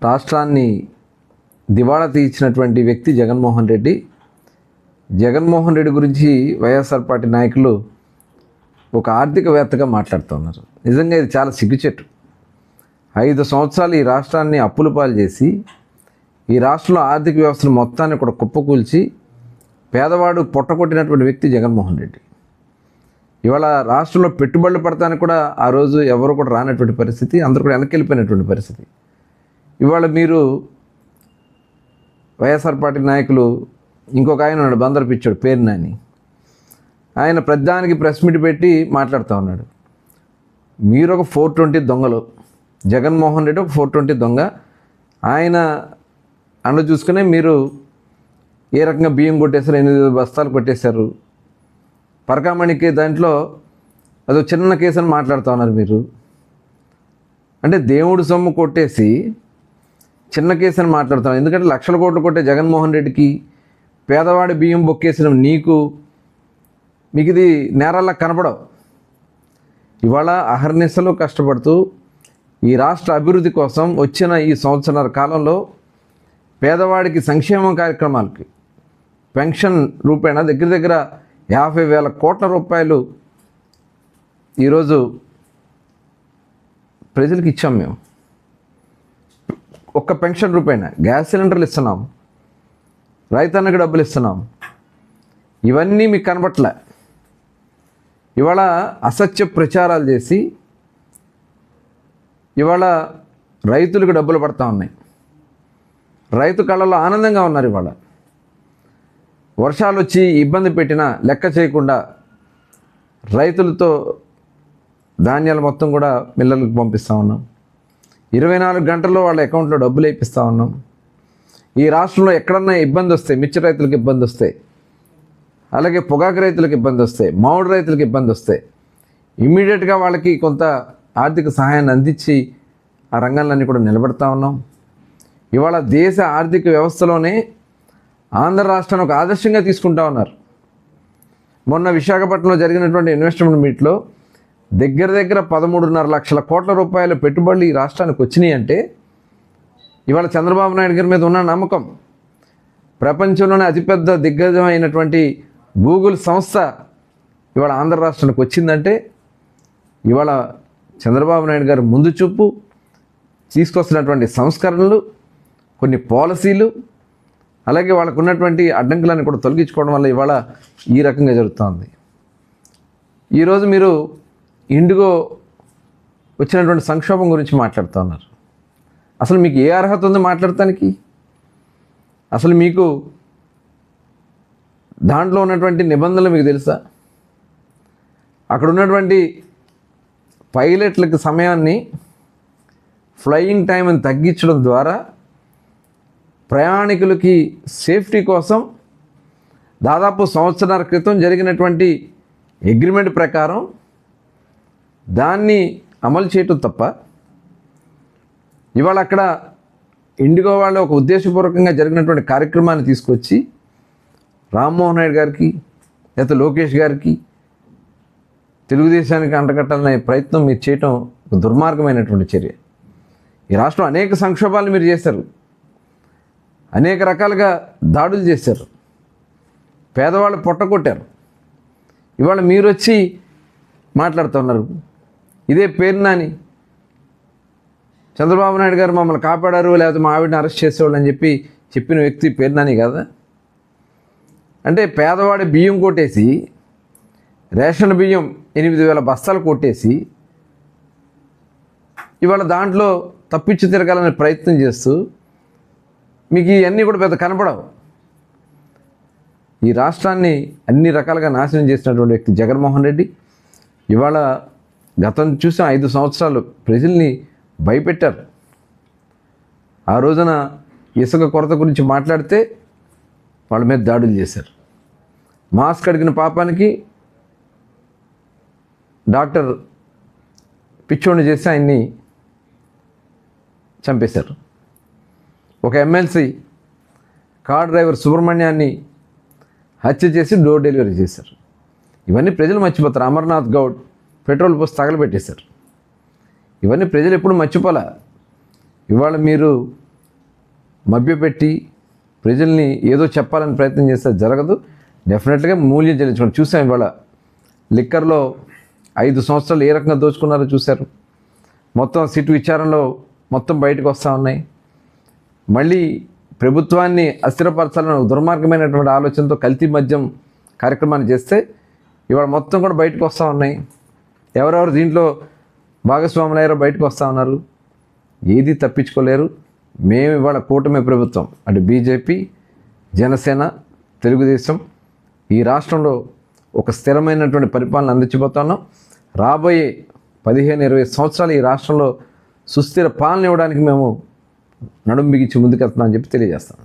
రాష్ట్రాన్ని దివాళా తీయించినటువంటి వ్యక్తి జగన్మోహన్ రెడ్డి. జగన్మోహన్ రెడ్డి గురించి వైఎస్ఆర్ పార్టీ నాయకులు ఒక ఆర్థికవేత్తగా మాట్లాడుతున్నారు. నిజంగా ఇది చాలా సిగ్గుచెట్టు. 5 సంవత్సరాలు ఈ రాష్ట్రాన్ని అప్పుల పాలు చేసి ఈ రాష్ట్రంలో ఆర్థిక వ్యవస్థను మొత్తాన్ని కూడా కుప్పకూల్చి పేదవాడు పొట్టకొట్టినటువంటి వ్యక్తి జగన్మోహన్ రెడ్డి. ఇవాళ రాష్ట్రంలో పెట్టుబడులు పడటానికి కూడా ఆ రోజు ఎవరు కూడా రానటువంటి పరిస్థితి, అందరూ కూడా వెనక్కి వెళ్ళిపోయినటువంటి పరిస్థితి. ఇవాళ మీరు వైఎస్ఆర్ పార్టీ నాయకులు, ఇంకొక ఆయన ఉన్నాడు బందరు పిచ్చాడు పేరు నాని, ఆయన ప్రతిదానికి ప్రెస్ మీట్ పెట్టి మాట్లాడుతూ ఉన్నాడు. మీరు ఒక 420 దొంగలు, జగన్మోహన్ రెడ్డి ఒక 420 దొంగ. ఆయన అండ చూసుకునే మీరు ఏ రకంగా బియ్యం కొట్టేశారు, 8 బస్తాలు కొట్టేశారు. పరకామణికి దాంట్లో అదో చిన్న కేసు అని మాట్లాడుతూ ఉన్నారు మీరు. అంటే దేవుడు సొమ్ము కొట్టేసి చిన్న కేసు అని మాట్లాడుతున్నాను. ఎందుకంటే లక్షల కోట్లు కొట్టే జగన్మోహన్ రెడ్డికి పేదవాడి బియ్యం బొక్కేసిన మీకు ఇది నేరాల్లా కనపడవు. ఇవాళ అహర్నిశలు కష్టపడుతూ ఈ రాష్ట్ర అభివృద్ధి కోసం వచ్చిన ఈ సంవత్సరాల కాలంలో పేదవాడికి సంక్షేమ కార్యక్రమాలకి పెన్షన్ రూపేణా దగ్గర 50,000 కోట్ల రూపాయలు ఈరోజు ప్రజలకు ఇచ్చాం మేము. ఒక్క పెన్షన్ రూపేణా గ్యాస్ సిలిండర్లు ఇస్తున్నాం, రైతన్నకి డబ్బులు ఇస్తున్నాం. ఇవన్నీ మీకు కనబట్లే. ఇవాళ అసత్య ప్రచారాలు చేసి ఇవాళ రైతులకు డబ్బులు పడతా ఉన్నాయి. రైతు కళ్ళలో ఆనందంగా ఉన్నారు. ఇవాళ వర్షాలు వచ్చి ఇబ్బంది పెట్టినా లెక్క చేయకుండా రైతులతో ధాన్యాలు మొత్తం కూడా మిల్లర్లకు పంపిస్తూ ఉన్నాం. 24 గంటల్లో వాళ్ళ అకౌంట్లో డబ్బులు వేయిస్తూ ఉన్నాం. ఈ రాష్ట్రంలో ఎక్కడన్నా ఇబ్బంది వస్తే, మిర్చి రైతులకు ఇబ్బంది వస్తే, అలాగే పొగాకు రైతులకు ఇబ్బంది వస్తే, మామిడి రైతులకు ఇబ్బంది వస్తే ఇమ్మీడియట్గా వాళ్ళకి కొంత ఆర్థిక సహాయాన్ని అందించి ఆ రంగాలన్నీ కూడా నిలబెడతా ఉన్నాం. ఇవాళ దేశ ఆర్థిక వ్యవస్థలోనే ఆంధ్ర రాష్ట్రాన్ని ఒక ఆదర్శంగా తీసుకుంటా ఉన్నారు. మొన్న విశాఖపట్నంలో జరిగినటువంటి ఇన్వెస్ట్మెంట్ మీట్లో దగ్గర 13.5 లక్షల కోట్ల రూపాయల పెట్టుబడులు ఈ రాష్ట్రానికి వచ్చినాయి. అంటే ఇవాళ చంద్రబాబు నాయుడు గారి మీద ఉన్న నమ్మకం, ప్రపంచంలోనే అతిపెద్ద దిగ్గజం అయినటువంటి గూగుల్ సంస్థ ఇవాళ ఆంధ్ర రాష్ట్రానికి వచ్చిందంటే ఇవాళ చంద్రబాబు నాయుడు గారు ముందు చూపు తీసుకొస్తున్నటువంటి సంస్కరణలు, కొన్ని పాలసీలు, అలాగే వాళ్ళకు ఉన్నటువంటి అడ్డంకులను కూడా తొలగించుకోవడం వల్ల ఇవాళ ఈ రకంగా జరుగుతుంది. ఈరోజు మీరు ఇండిగో వచ్చినటువంటి సంక్షోభం గురించి మాట్లాడుతూ ఉన్నారు. అసలు మీకు ఏ అర్హత ఉంది మాట్లాడటానికి? అసలు మీకు దాంట్లో ఉన్నటువంటి నిబంధనలు మీకు తెలుసా? అక్కడ ఉన్నటువంటి పైలట్లకు సమయాన్ని, ఫ్లయింగ్ టైంని తగ్గించడం ద్వారా ప్రయాణికులకి సేఫ్టీ కోసం దాదాపు 1 సంవత్సరాల క్రితం జరిగినటువంటి అగ్రిమెంట్ ప్రకారం దాన్ని అమలు చేయటం తప్ప ఇవాళ అక్కడ ఇండిగో వాళ్ళు ఒక ఉద్దేశపూర్వకంగా జరిగినటువంటి కార్యక్రమాన్ని తీసుకొచ్చి రామ్మోహన్ నాయుడు గారికి లేదా లోకేష్ గారికి తెలుగుదేశానికి అంటగట్టాలనే ప్రయత్నం మీరు చేయటం ఒక దుర్మార్గమైనటువంటి చర్య. ఈ రాష్ట్రం అనేక సంక్షోభాలు మీరు చేశారు, అనేక రకాలుగా దాడులు చేశారు, పేదవాళ్ళు పొట్టకొట్టారు. ఇవాళ మీరు వచ్చి మాట్లాడుతున్నారు. ఇదే పేరు నాని చంద్రబాబు నాయుడు గారు మమ్మల్ని కాపాడారు, లేకపోతే మా ఆవిడని అరెస్ట్ చేసేవాళ్ళు అని చెప్పిన వ్యక్తి పేరు నాని కదా. అంటే పేదవాడి బియ్యం కొట్టేసి, రేషన్ బియ్యం 8,000 బస్తాలు కొట్టేసి ఇవాళ దాంట్లో తప్పించి తిరగాలనే ప్రయత్నం చేస్తూ మీకు ఇవన్నీ కూడా పెద్ద కనపడవు. ఈ రాష్ట్రాన్ని అన్ని రకాలుగా నాశనం చేసినటువంటి వ్యక్తి జగన్మోహన్ రెడ్డి. ఇవాళ గతం చూసిన 5 సంవత్సరాలు ప్రజల్ని భయపెట్టారు. ఆ రోజున ఇసుక కొరత గురించి మాట్లాడితే వాళ్ళ మీద దాడులు చేశారు. మాస్క్ అడిగిన పాపానికి డాక్టర్ పిచ్చోడిని చేసి ఆయన్ని చంపేశారు. ఒక ఎమ్మెల్సీ కార్ డ్రైవర్ సుబ్రహ్మణ్యాన్ని హత్య చేసి డోర్ డెలివరీ చేశారు. ఇవన్నీ ప్రజలు మర్చిపోతారు. అమర్నాథ్ గౌడ్ పెట్రోల్ పోసి తగలబెట్టేశారు. ఇవన్నీ ప్రజలు ఎప్పుడు మర్చిపోలే. ఇవాళ మీరు మభ్యపెట్టి ప్రజల్ని ఏదో చెప్పాలని ప్రయత్నం చేస్తే జరగదు. డెఫినెట్గా మూల్యం చెల్లించుకోండి. చూసాం ఇవాళ లిక్కర్లో 5 సంవత్సరాలు ఏ రకంగా దోచుకున్నారో చూశారు. మొత్తం సిట్ విచారణలో మొత్తం బయటకు వస్తూ ఉన్నాయి. మళ్ళీ ప్రభుత్వాన్ని అస్థిరపరచాలని దుర్మార్గమైనటువంటి ఆలోచనతో కల్తీ మద్యం కార్యక్రమాన్ని చేస్తే ఇవాళ మొత్తం కూడా బయటకు వస్తూ ఉన్నాయి. ఎవరెవరు దీంట్లో భాగస్వాములయ్యారో బయటకు వస్తూ ఉన్నారు. ఏది తప్పించుకోలేరు. మేము ఇవాళ కూటమి ప్రభుత్వం అంటే బీజేపీ, జనసేన, తెలుగుదేశం ఈ రాష్ట్రంలో ఒక స్థిరమైనటువంటి పరిపాలన అందించబోతున్నాం. రాబోయే 15-20 సంవత్సరాలు ఈ రాష్ట్రంలో సుస్థిర పాలన ఇవ్వడానికి మేము నడుం బిగించి ముందుకెళ్తున్నామని చెప్పి తెలియజేస్తాను.